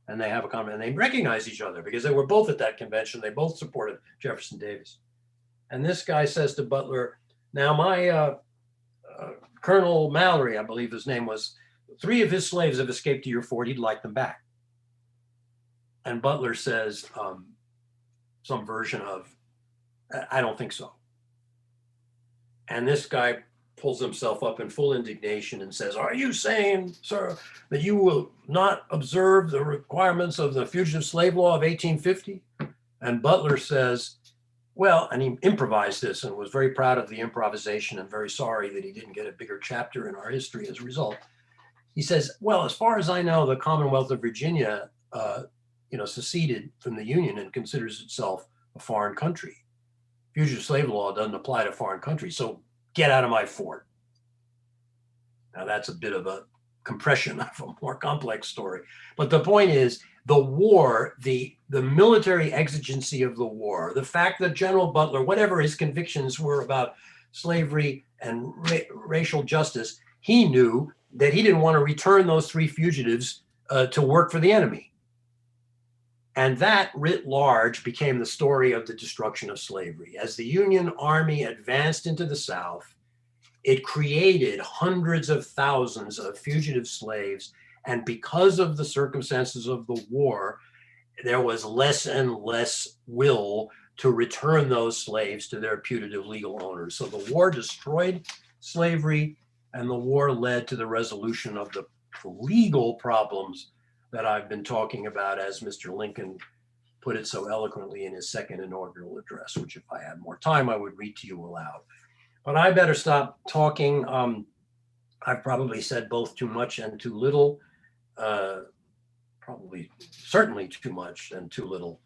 and they have a conversation. And they recognize each other because they were both at that convention. They both supported Jefferson Davis. And this guy says to Butler, "Now my Colonel Mallory, I believe his name was, 3 of his slaves have escaped to your fort. He'd like them back." And Butler says some version of, "I don't think so." And this guy pulls himself up in full indignation and says, "Are you saying, sir, that you will not observe the requirements of the Fugitive Slave Law of 1850? And Butler says, well, and he improvised this and was very proud of the improvisation and very sorry that he didn't get a bigger chapter in our history as a result. He says, well, as far as I know, the Commonwealth of Virginia, seceded from the Union and considers itself a foreign country. Fugitive slave law doesn't apply to foreign countries, so get out of my fort." Now that's a bit of a compression of a more complex story. But the point is, the war, the military exigency of the war, the fact that General Butler, whatever his convictions were about slavery and racial justice, he knew that he didn't want to return those 3 fugitives to work for the enemy. And that, writ large, became the story of the destruction of slavery. As the Union Army advanced into the South, it created hundreds of thousands of fugitive slaves. And because of the circumstances of the war, there was less and less will to return those slaves to their putative legal owners. So the war destroyed slavery, and the war led to the resolution of the legal problems that I've been talking about, as Mr. Lincoln put it so eloquently in his second inaugural address, which if I had more time, I would read to you aloud. But I better stop talking. I've probably said both too much and too little. Certainly too much and too little.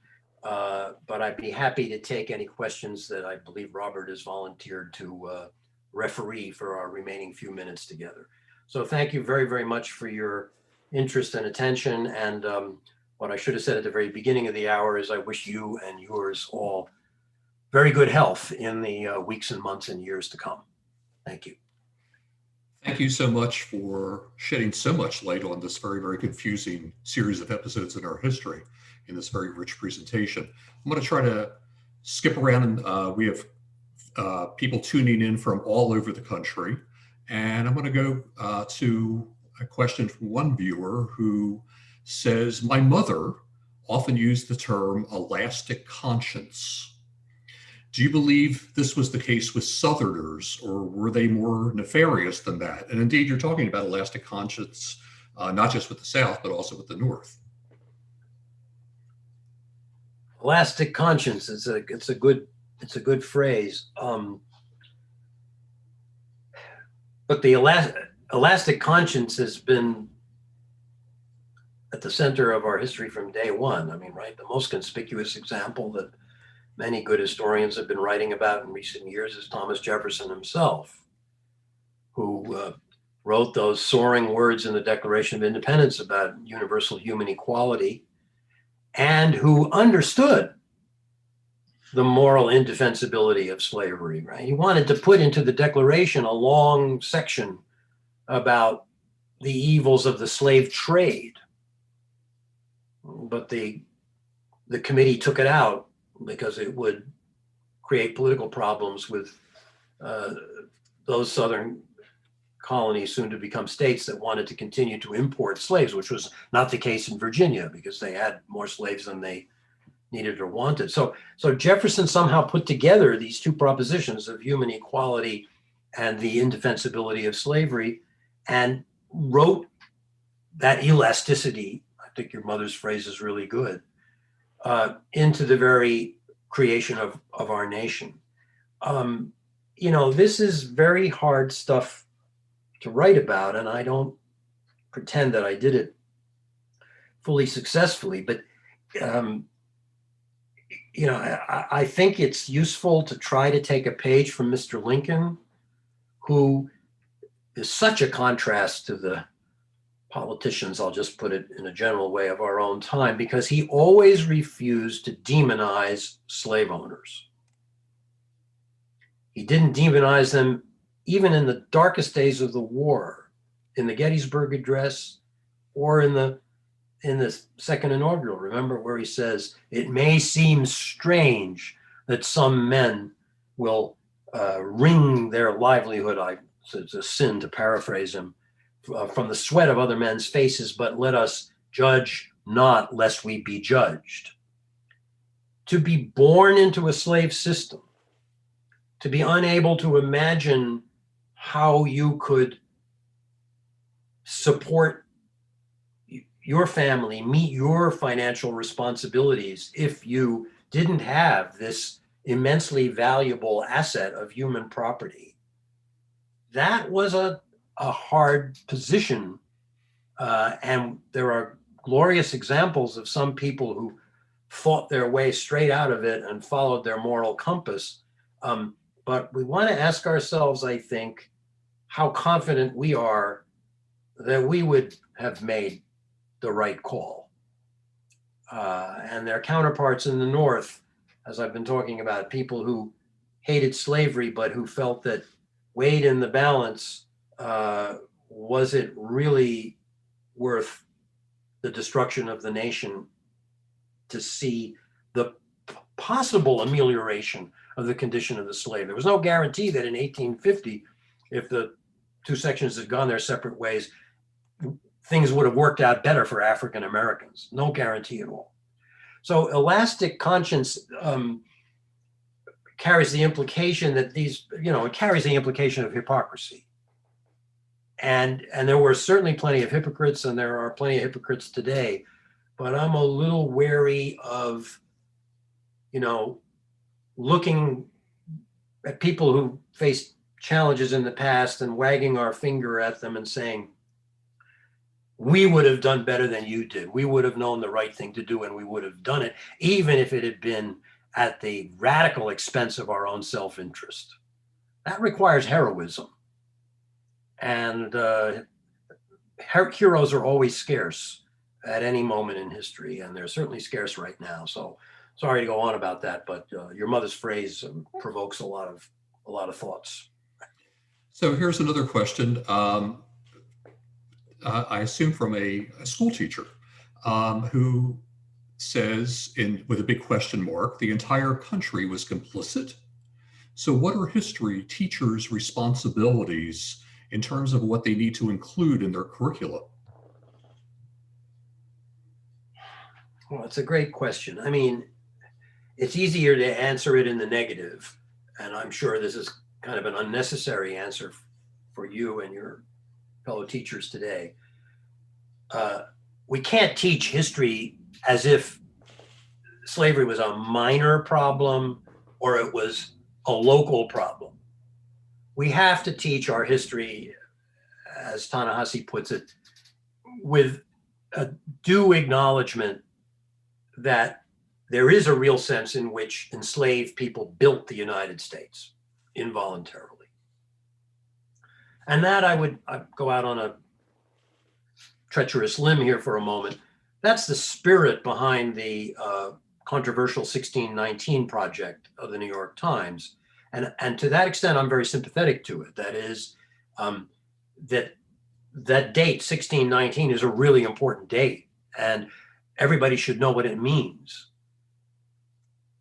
But I'd be happy to take any questions that I believe Robert has volunteered to referee for our remaining few minutes together. So thank you very, very much for your interest and attention. And what I should have said at the very beginning of the hour is I wish you and yours all very good health in the weeks and months and years to come. Thank you. Thank you so much for shedding so much light on this very, very confusing series of episodes in our history in this very rich presentation. I'm going to try to skip around, and we have people tuning in from all over the country. And I'm going to go to a question from one viewer who says, my mother often used the term elastic conscience. Do you believe this was the case with Southerners, or were they more nefarious than that? And indeed, you're talking about elastic conscience, not just with the South, but also with the North. Elastic conscience, it's a good phrase. But the elastic conscience has been at the center of our history from day one. I mean, right? The most conspicuous example that many good historians have been writing about in recent years is Thomas Jefferson himself, who wrote those soaring words in the Declaration of Independence about universal human equality, and who understood the moral indefensibility of slavery, right? He wanted to put into the Declaration a long section about the evils of the slave trade, but the committee took it out because it would create political problems with those southern colonies, soon to become states, that wanted to continue to import slaves, which was not the case in Virginia because they had more slaves than they needed or wanted. So Jefferson somehow put together these two propositions of human equality and the indefensibility of slavery, and wrote that elasticity, I think your mother's phrase is really good, into the very creation of our nation. This is very hard stuff to write about, and I don't pretend that I did it fully successfully, but I think it's useful to try to take a page from Mr. Lincoln, who is such a contrast to the politicians, I'll just put it in a general way, of our own time, because he always refused to demonize slave owners. He didn't demonize them even in the darkest days of the war, in the Gettysburg Address or in the second inaugural. Remember where he says, "It may seem strange that some men will wring their livelihood," it's a sin to paraphrase him, "from the sweat of other men's faces, but let us judge not lest we be judged." To be born into a slave system, to be unable to imagine how you could support your family, meet your financial responsibilities if you didn't have this immensely valuable asset of human property. That was a hard position. And there are glorious examples of some people who fought their way straight out of it and followed their moral compass. But we want to ask ourselves, I think, how confident we are that we would have made the right call. And their counterparts in the North, as I've been talking about, people who hated slavery, but who felt that weighed in the balance, was it really worth the destruction of the nation to see the possible amelioration of the condition of the slave? There was no guarantee that in 1850 if the two sections had gone their separate ways, things would have worked out better for African Americans. No guarantee at all. So elastic conscience carries the implication that it carries the implication of hypocrisy. And there were certainly plenty of hypocrites, and there are plenty of hypocrites today, but I'm a little wary of, looking at people who faced challenges in the past and wagging our finger at them and saying, we would have done better than you did. We would have known the right thing to do, and we would have done it, even if it had been at the radical expense of our own self-interest. That requires heroism. And heroes are always scarce at any moment in history, and they're certainly scarce right now. So sorry to go on about that, but your mother's phrase provokes a lot of thoughts. So here's another question. I assume from a school teacher who says, with a big question mark, the entire country was complicit. So what are history teachers' responsibilities in terms of what they need to include in their curricula? Well, it's a great question. I mean, it's easier to answer it in the negative, and I'm sure this is kind of an unnecessary answer for you and your fellow teachers today. We can't teach history as if slavery was a minor problem or it was a local problem. We have to teach our history, as Ta-Nehisi puts it, with a due acknowledgement that there is a real sense in which enslaved people built the United States involuntarily. And that I'd go out on a treacherous limb here for a moment. That's the spirit behind the controversial 1619 project of the New York Times. And to that extent, I'm very sympathetic to it. That is, that date, 1619, is a really important date, and everybody should know what it means.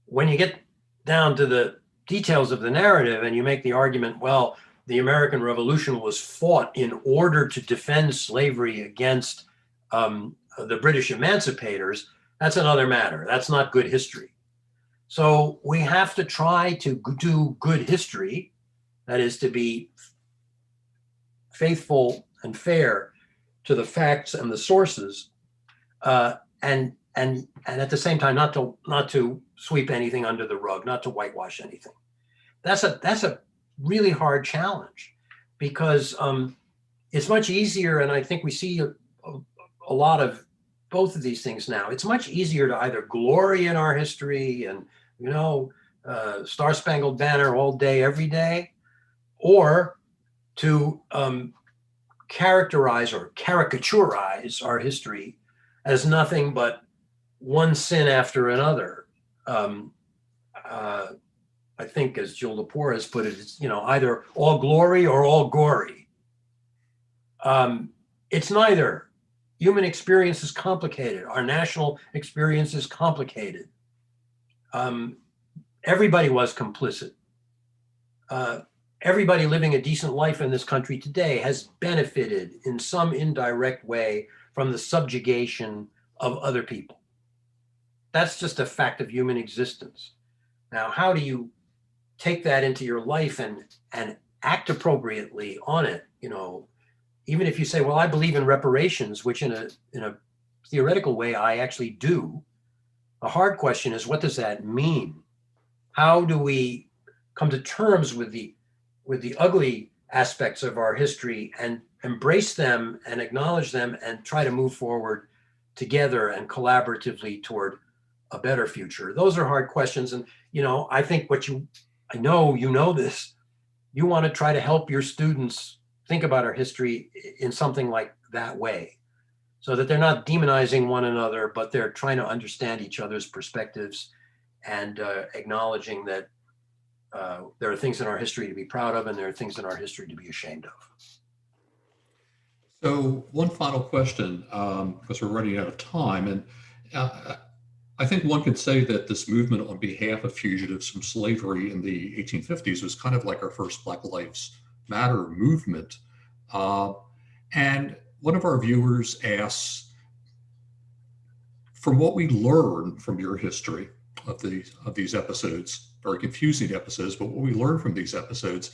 When you get down to the details of the narrative and you make the argument, well, the American Revolution was fought in order to defend slavery against the British emancipators, that's another matter. That's not good history. So we have to try to do good history, that is, to be faithful and fair to the facts and the sources, and at the same time not to sweep anything under the rug, not to whitewash anything. That's a really hard challenge, because it's much easier, and I think we see a lot of both of these things now. It's much easier to either glory in our history and Star Spangled Banner all day, every day, or to characterize or caricaturize our history as nothing but one sin after another. I think, as Jill Lepore has put it, it's either all glory or all gory. It's neither. Human experience is complicated. Our national experience is complicated. Everybody was complicit. Everybody living a decent life in this country today has benefited in some indirect way from the subjugation of other people. That's just a fact of human existence. Now, how do you take that into your life and act appropriately on it? Even if you say, well, I believe in reparations, which in a theoretical way I actually do, the hard question is, what does that mean? How do we come to terms with the ugly aspects of our history and embrace them and acknowledge them and try to move forward together and collaboratively toward a better future? Those are hard questions. And, I think I know you know this, you want to try to help your students think about our history in something like that way, so that they're not demonizing one another, but they're trying to understand each other's perspectives and acknowledging that there are things in our history to be proud of and there are things in our history to be ashamed of. So one final question, because we're running out of time. And I think one could say that this movement on behalf of fugitives from slavery in the 1850s was kind of like our first Black Lives Matter movement. Uh, and one of our viewers asks, from what we learn from your history of these episodes, very confusing episodes, but what we learn from these episodes,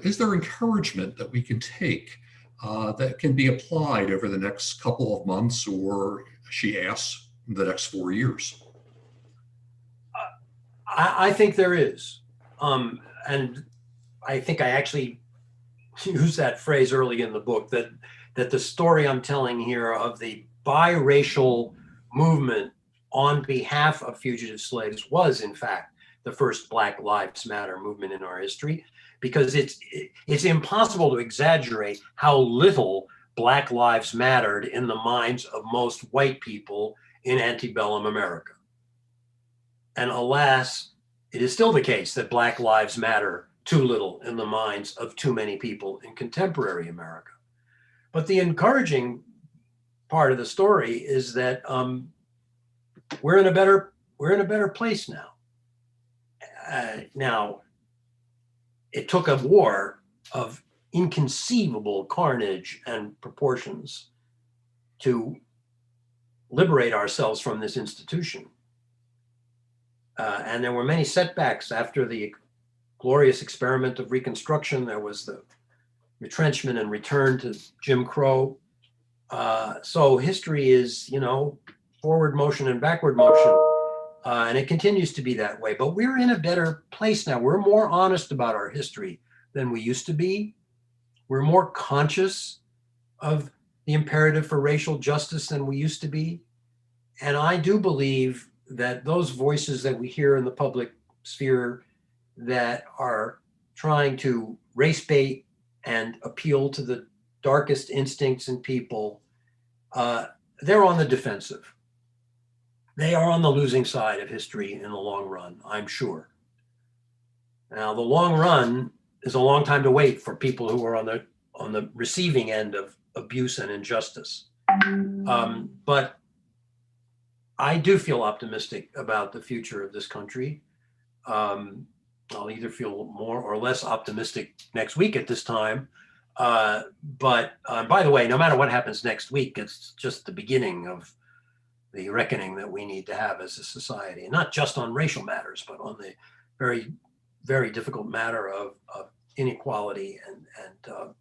is there encouragement that we can take that can be applied over the next couple of months, or, she asks, the next 4 years? I think there is. And I think I actually used that phrase early in the book, that the story I'm telling here of the biracial movement on behalf of fugitive slaves was, in fact, the first Black Lives Matter movement in our history, because it's impossible to exaggerate how little Black lives mattered in the minds of most white people in antebellum America. And alas, it is still the case that Black lives matter too little in the minds of too many people in contemporary America. But the encouraging part of the story is that we're in a better place now. Now, it took a war of inconceivable carnage and proportions to liberate ourselves from this institution. And there were many setbacks after the glorious experiment of Reconstruction. There was the retrenchment and return to Jim Crow. So history is, forward motion and backward motion. And it continues to be that way. But we're in a better place now. We're more honest about our history than we used to be. We're more conscious of the imperative for racial justice than we used to be. And I do believe that those voices that we hear in the public sphere that are trying to race bait and appeal to the darkest instincts in people, they're on the defensive. They are on the losing side of history in the long run, I'm sure. Now, the long run is a long time to wait for people who are on the receiving end of abuse and injustice. But I do feel optimistic about the future of this country. I'll either feel more or less optimistic next week at this time. But by the way, no matter what happens next week, it's just the beginning of the reckoning that we need to have as a society, and not just on racial matters, but on the very, very difficult matter of inequality and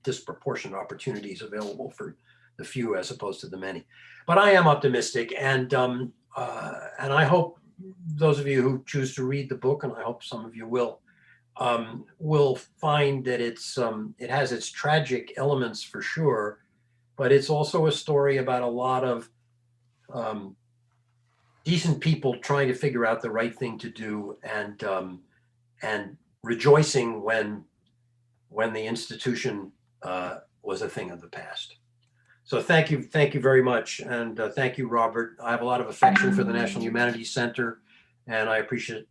disproportionate opportunities available for the few as opposed to the many. But I am optimistic, and I hope those of you who choose to read the book, and I hope some of you will find that it has its tragic elements for sure, but it's also a story about a lot of decent people trying to figure out the right thing to do, and rejoicing when the institution was a thing of the past. So thank you very much, and thank you, Robert. I have a lot of affection for the National Humanities Center, and I appreciate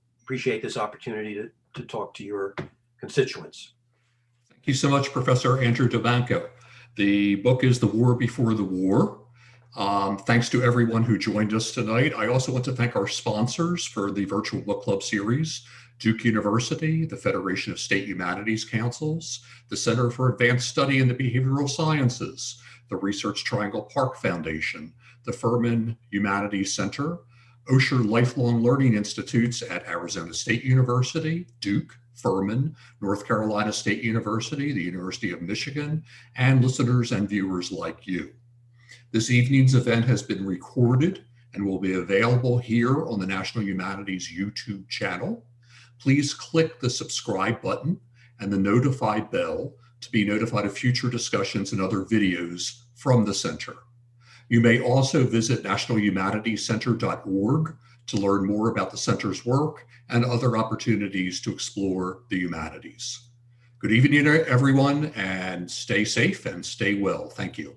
this opportunity to talk to your constituents. Thank you so much, Professor Andrew Delbanco. The book is The War Before the War. Thanks to everyone who joined us tonight. I also want to thank our sponsors for the virtual book club series: Duke University, the Federation of State Humanities Councils, the Center for Advanced Study in the Behavioral Sciences, the Research Triangle Park Foundation, the Furman Humanities Center, Osher Lifelong Learning Institutes at Arizona State University, Duke, Furman, North Carolina State University, the University of Michigan, and listeners and viewers like you. This evening's event has been recorded and will be available here on the National Humanities YouTube channel. Please click the subscribe button and the notify bell to be notified of future discussions and other videos from the center. You may also visit nationalhumanities.org to learn more about the center's work and other opportunities to explore the humanities. Good evening, everyone, and stay safe and stay well. Thank you.